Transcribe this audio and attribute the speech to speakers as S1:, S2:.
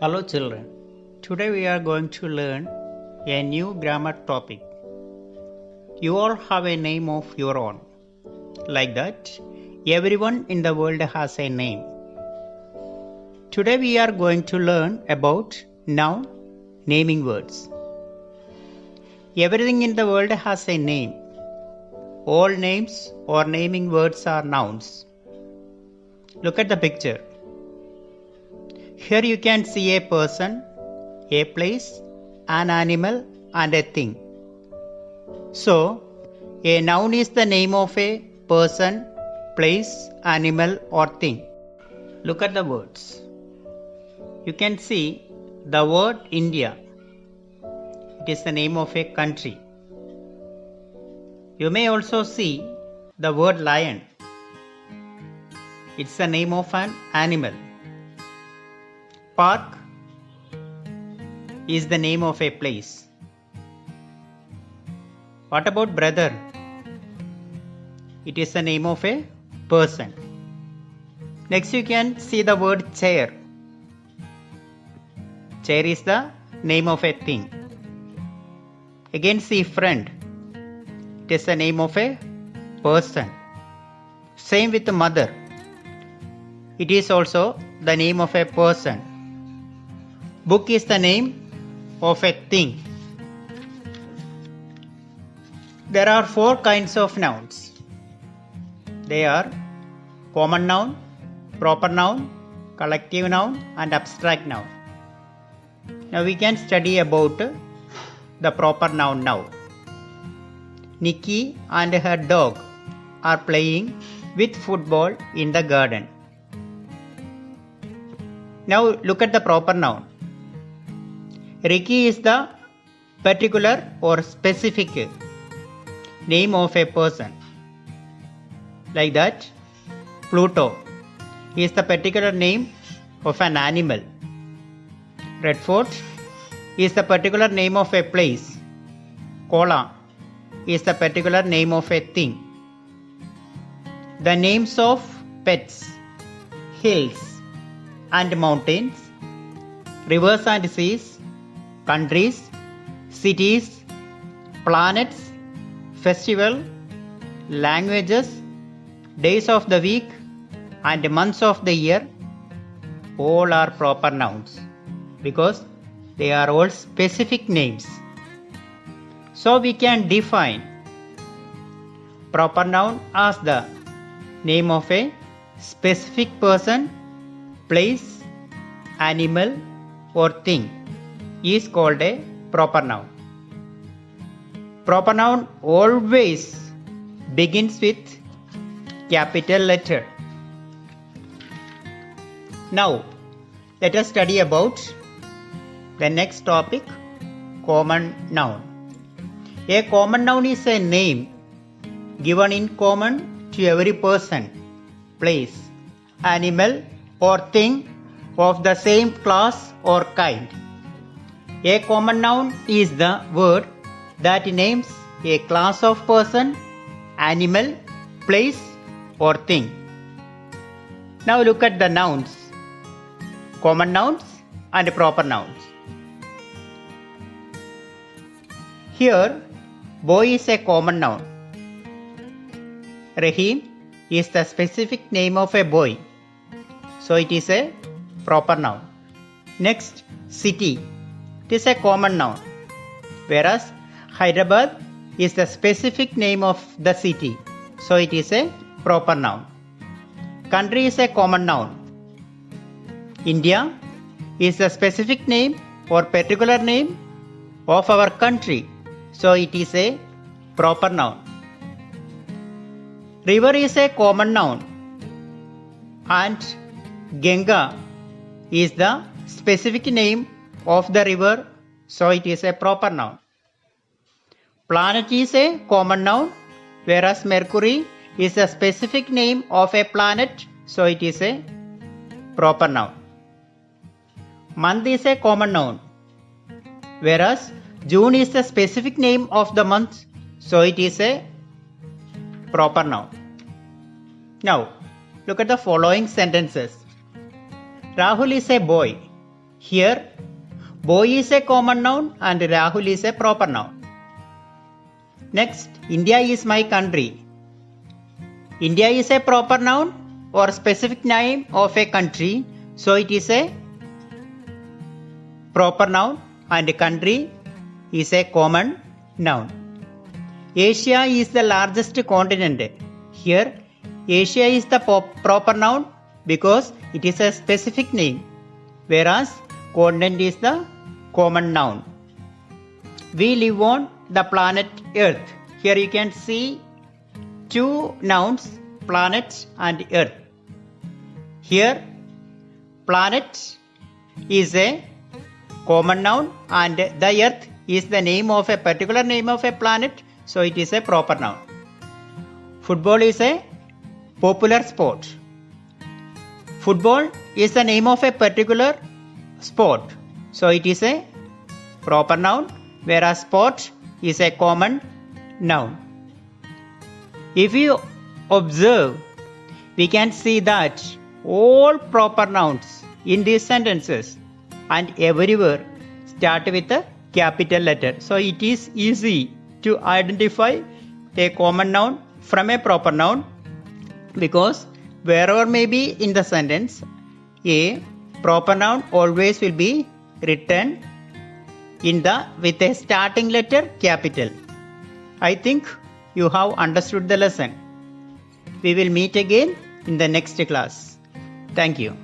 S1: Hello children, today we are going to learn a new grammar topic. You all have a name of your own. Like that, everyone in the world has a name. Today we are going to learn about noun naming words. Everything in the world has a name. All names or naming words are nouns. Look at the picture. Here you can see a person, a place, an animal and a thing. So, a noun is the name of a person, place, animal or thing. Look at the words. You can see the word India. It is the name of a country. You may also see the word lion. It's the name of an animal. Park is the name of a place. What about brother? It is the name of a person. Next you can see the word chair. Chair is the name of a thing. Again see friend. It is the name of a person. Same with mother. It is also the name of a person. Book is the name of a thing. There are 4 kinds of nouns. They are common noun, proper noun, collective noun and abstract noun. Now we can study about the proper noun now. Nikki and her dog are playing with football in the garden. Now look at the proper noun. Ricky is the particular or specific name of a person. Like that, Pluto is the particular name of an animal. Red Fort is the particular name of a place. Kola is the particular name of a thing. The names of pets, hills and mountains, rivers and seas, countries, cities, planets, festival, languages, days of the week and months of the year, all are proper nouns because they are all specific names. So we can define proper noun as the name of a specific person, place, animal or thing is called a proper noun. Proper noun always begins with capital letter. Now let us study about the next topic, common noun. A common noun is a name given in common to every person, place, animal or thing of the same class or kind. A common noun is the word that names a class of person, animal, place or thing. Now look at the nouns, common nouns and proper nouns. Here, boy is a common noun. Rahim is the specific name of a boy, so it is a proper noun. Next, city. It is a common noun, whereas Hyderabad is the specific name of the city, so it is a proper noun. Country is a common noun. India is the specific name or particular name of our country, so it is a proper noun. River is a common noun and Ganga is the specific name of the river, so it is a proper noun. Planet is a common noun, whereas Mercury is the specific name of a planet, so it is a proper noun. Month is a common noun, whereas June is the specific name of the month, so it is a proper noun. Now, look at the following sentences. Rahul is a boy. Here, boy is a common noun and Rahul is a proper noun. Next, India is my country. India is a proper noun or specific name of a country, so it is a proper noun and country is a common noun. Asia is the largest continent. Here, Asia is the proper noun because it is a specific name, whereas continent is the common noun. We live on the planet Earth. Here you can see two nouns, planet and Earth. Here, planet is a common noun and the Earth is the name of a particular name of a planet, so it is a proper noun. Football is a popular sport. Football is the name of a particular sport, so it is a proper noun, whereas sport is a common noun. If you observe, we can see that all proper nouns in these sentences and everywhere start with a capital letter. So it is easy to identify a common noun from a proper noun, because wherever may be in the sentence, a proper noun always will be written with a starting letter capital. I think you have understood the lesson. We will meet again in the next class. Thank you.